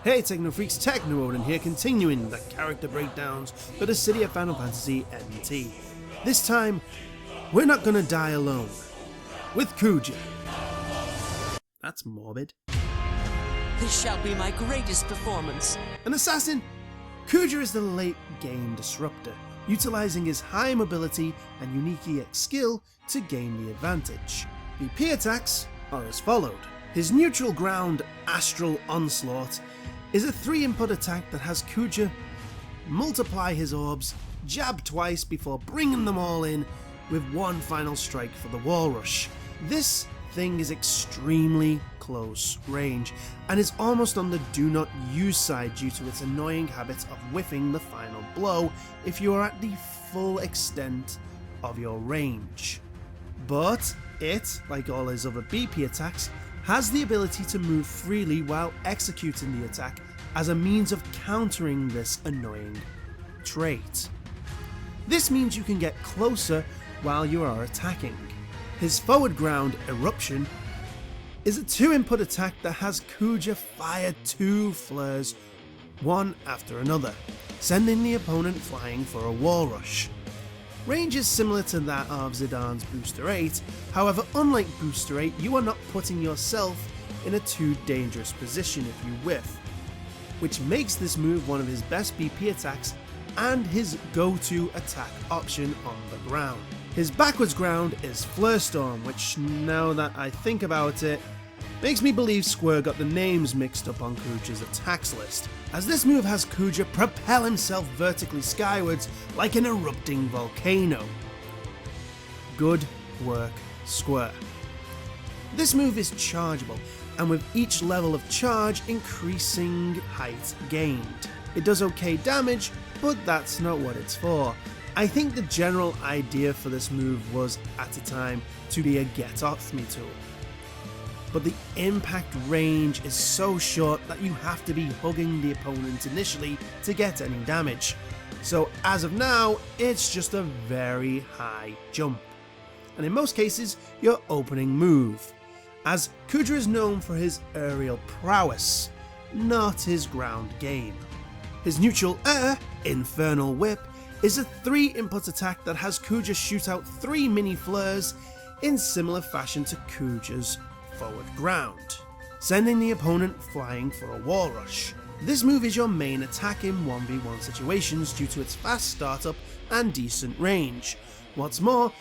Hey Techno Freaks, Techno Odin here, continuing the character breakdowns for Dissidia Final Fantasy NT. This time, we're not gonna die alone. With Kuja. That's morbid. This shall be my greatest performance. An assassin, Kuja is the late game disruptor, utilizing his high mobility and unique EX skill to gain the advantage. BP attacks are as followed. His neutral ground Astral Onslaught is a 3-input attack that has Kuja multiply his orbs, jab twice before bringing them all in with one final strike for the wall rush. This thing is extremely close range and is almost on the do not use side due to its annoying habit of whiffing the final blow if you are at the full extent of your range. But it, like all his other BP attacks, has the ability to move freely while executing the attack as a means of countering this annoying trait. This means you can get closer while you are attacking. His forward ground Eruption is a 2-input attack that has Kuja fire 2 flares, one after another, sending the opponent flying for a wall rush. Range is similar to that of Zidane's Booster 8, however unlike Booster 8 you are not putting yourself in a too dangerous position if you whiff, which makes this move one of his best BP attacks and his go-to attack option on the ground. His backwards ground is Flare Storm, which now that I think about it, makes me believe Square got the names mixed up on Kuja's attacks list, as this move has Kuja propel himself vertically skywards like an erupting volcano. Good work, Square. This move is chargeable, and with each level of charge increasing height gained. It does okay damage, but that's not what it's for. I think the general idea for this move was, at the time, to be a get off me tool. But the impact range is so short that you have to be hugging the opponent initially to get any damage. So as of now, it's just a very high jump. And in most cases, your opening move, as Kuja is known for his aerial prowess, not his ground game. His neutral air, Infernal Whip, is a 3-input attack that has Kuja shoot out 3 mini flares in similar fashion to Kuja's forward ground, sending the opponent flying for a wall rush. This move is your main attack in 1v1 situations due to its fast startup and decent range. What's more,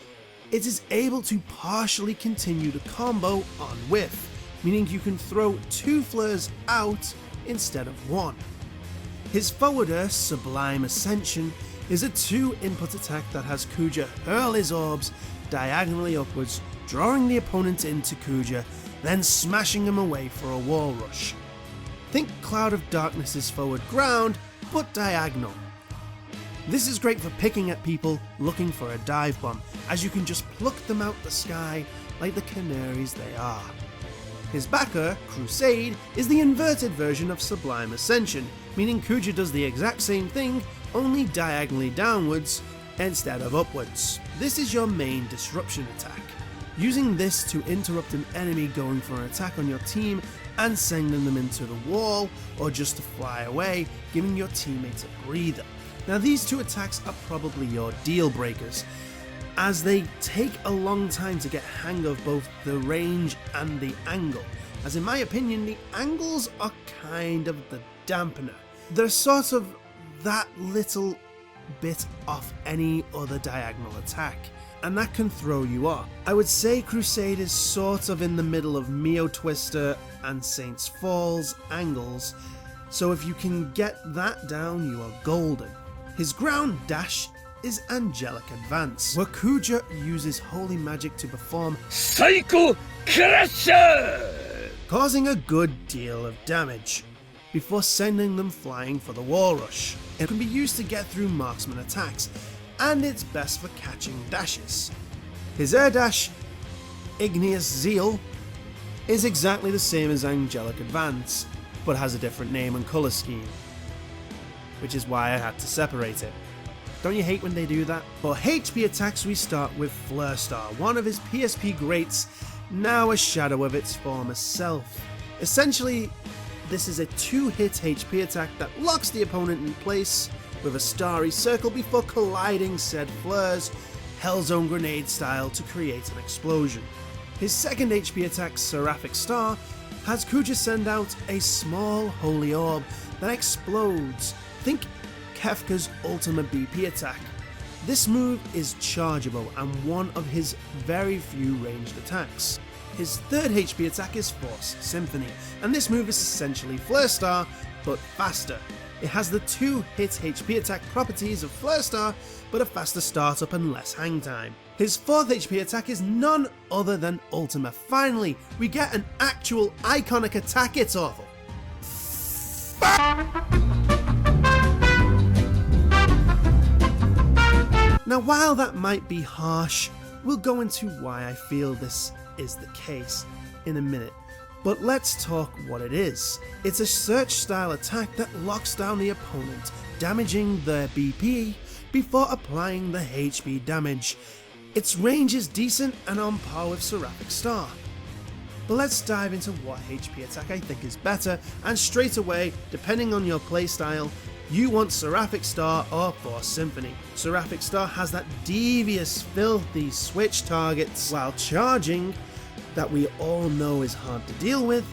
it is able to partially continue the combo on whiff, meaning you can throw 2 flares out instead of 1. His forwarder, Sublime Ascension, is a 2-input attack that has Kuja hurl his orbs diagonally upwards, drawing the opponent into Kuja, then smashing him away for a wall rush. Think Cloud of Darkness's forward ground, but diagonal. This is great for picking at people looking for a dive bomb, as you can just pluck them out the sky like the canaries they are. His backer, Crusade, is the inverted version of Sublime Ascension, meaning Kuja does the exact same thing, only diagonally downwards instead of upwards. This is your main disruption attack, using this to interrupt an enemy going for an attack on your team and sending them into the wall or just to fly away, giving your teammates a breather. Now these 2 attacks are probably your deal breakers, as they take a long time to get hang of both the range and the angle, as in my opinion the angles are kind of the dampener. They're sort of that little bit off any other diagonal attack, and that can throw you off. I would say Crusade is sort of in the middle of Mio Twister and Saints Falls angles, so if you can get that down you are golden. His ground dash is Angelic Advance, where Kuja uses holy magic to perform Psycho Crusher, causing a good deal of damage, before sending them flying for the wall rush. It can be used to get through marksman attacks, and it's best for catching dashes. His air dash, Igneous Zeal, is exactly the same as Angelic Advance, but has a different name and colour scheme, which is why I had to separate it. Don't you hate when they do that? For HP attacks we start with Flare Star, one of his PSP greats, now a shadow of its former self. Essentially, This is a 2-hit HP attack that locks the opponent in place with a starry circle before colliding said fleurs, Hellzone Grenade style, to create an explosion. His second HP attack, Seraphic Star, has Kuja send out a small holy orb that explodes. Think Kefka's Ultima BP attack. This move is chargeable and one of his very few ranged attacks. His third HP attack is Force Symphony, and this move is essentially Flare Star, but faster. It has the 2-hit HP attack properties of Flare Star, but a faster startup and less hang time. His fourth HP attack is none other than Ultima. Finally, we get an actual iconic attack, it's awful. Now, while that might be harsh, we'll go into why I feel this is the case in a minute. But let's talk what it is. It's a search style attack that locks down the opponent, damaging their BP before applying the HP damage. Its range is decent and on par with Seraphic Star. But let's dive into what HP attack I think is better, and straight away, depending on your playstyle, you want Seraphic Star or Force Symphony. Seraphic Star has that devious, filthy switch targets while charging that we all know is hard to deal with,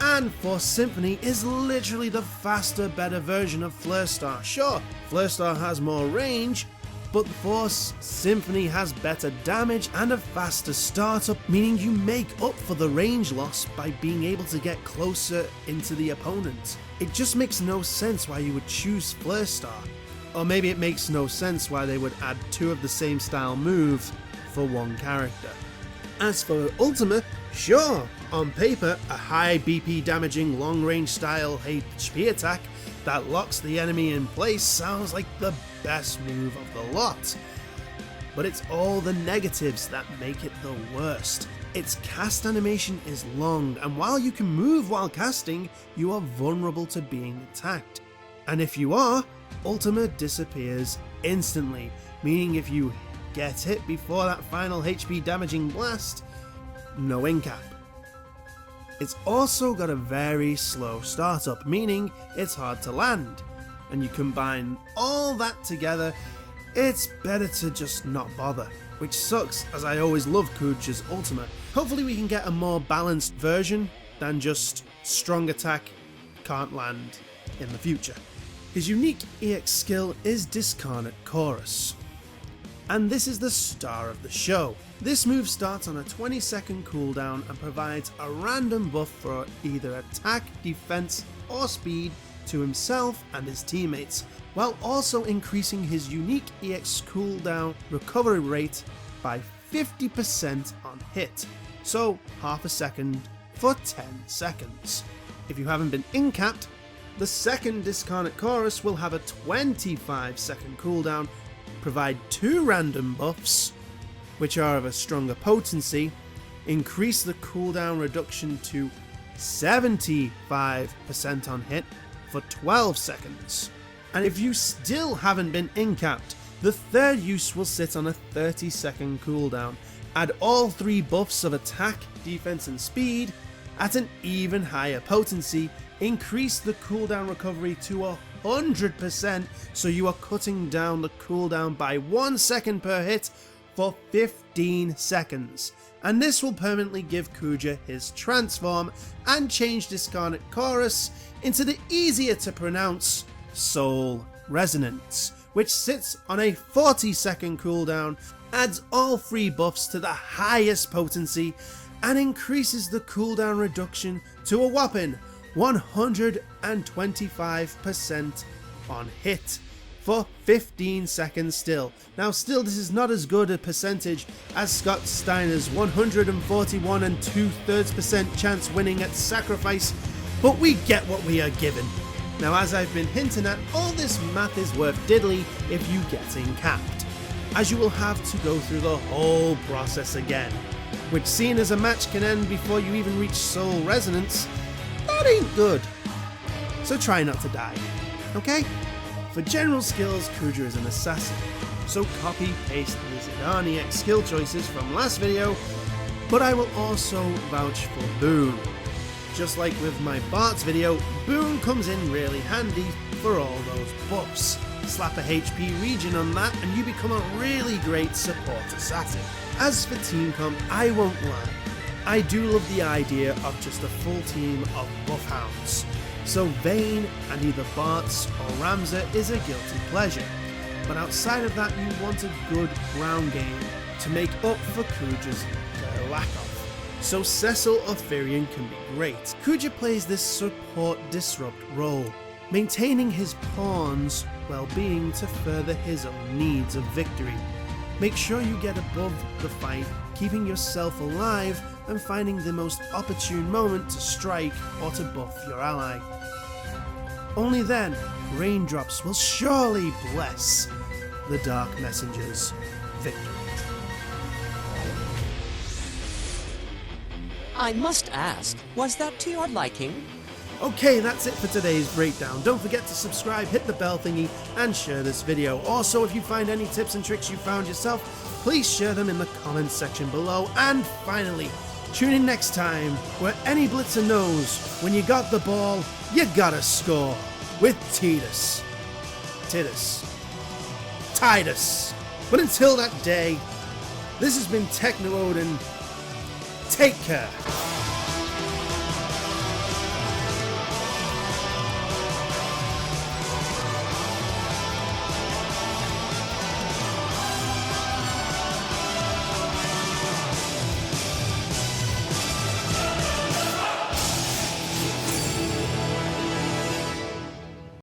and Force Symphony is literally the faster, better version of Flare Star. Sure, Flare Star has more range, but Force Symphony has better damage and a faster startup, meaning you make up for the range loss by being able to get closer into the opponent. It just makes no sense why you would choose Flare Star. Or maybe it makes no sense why they would add 2 of the same style move for one character. As for Ultima, sure, on paper, a high BP damaging long range style HP attack that locks the enemy in place sounds like the best move of the lot. But it's all the negatives that make it the worst. Its cast animation is long, and while you can move while casting, you are vulnerable to being attacked. And if you are, Ultima disappears instantly, meaning if you get hit before that final HP damaging blast, no incap. It's also got a very slow startup, meaning it's hard to land. And you combine all that together, it's better to just not bother. Which sucks, as I always loved Kuja's Ultima. Hopefully we can get a more balanced version than just strong attack, can't land in the future. His unique EX skill is Discarnate Chorus, and this is the star of the show. This move starts on a 20-second cooldown and provides a random buff for either attack, defense, or speed to himself and his teammates, while also increasing his unique EX cooldown recovery rate by 50% on hit, so half a second for 10 seconds. If you haven't been incapped, the second Discarnate Chorus will have a 25-second cooldown, provide 2 random buffs, which are of a stronger potency, increase the cooldown reduction to 75% on hit for 12 seconds. And if you still haven't been incapped, the third use will sit on a 30-second cooldown, add all 3 buffs of attack, defense and speed at an even higher potency, increase the cooldown recovery to 100%, so you are cutting down the cooldown by 1 second per hit for 15 seconds. And this will permanently give Kuja his transform and change Discarnate Chorus into the easier to pronounce Soul Resonance, which sits on a 40-second cooldown, adds all 3 buffs to the highest potency, and increases the cooldown reduction to a whopping 125% on hit for 15 seconds still. Now still, this is not as good a percentage as Scott Steiner's 141 2/3% chance winning at Sacrifice, but we get what we are given. Now, as I've been hinting at, all this math is worth diddly if you get incapped, as you will have to go through the whole process again, which, seeing as a match can end before you even reach Soul Resonance, that ain't good. So try not to die, okay? For general skills, Kuja is an assassin, so copy-paste the Zidane X skill choices from last video, but I will also vouch for Boone. Just like with my Bart's video, Boon comes in really handy for all those buffs. Slap a HP regen on that and you become a really great support assassin. As for team comp, I won't lie, I do love the idea of just a full team of buff hounds. So Vayne and either Bart's or Ramza is a guilty pleasure. But outside of that, you want a good ground game to make up for Kuja's lack of. So Cecil or Firion can be great. Kuja plays this support disrupt role, maintaining his pawn's well-being to further his own needs of victory. Make sure you get above the fight, keeping yourself alive and finding the most opportune moment to strike or to buff your ally. Only then, raindrops will surely bless the Dark Messenger's victory. I must ask, was that to your liking? Okay, that's it for today's breakdown. Don't forget to subscribe, hit the bell thingy, and share this video. Also, if you find any tips and tricks you found yourself, please share them in the comments section below. And finally, tune in next time, where any blitzer knows when you got the ball, you gotta score with Titus. But until that day, this has been Techno Odin. Take care.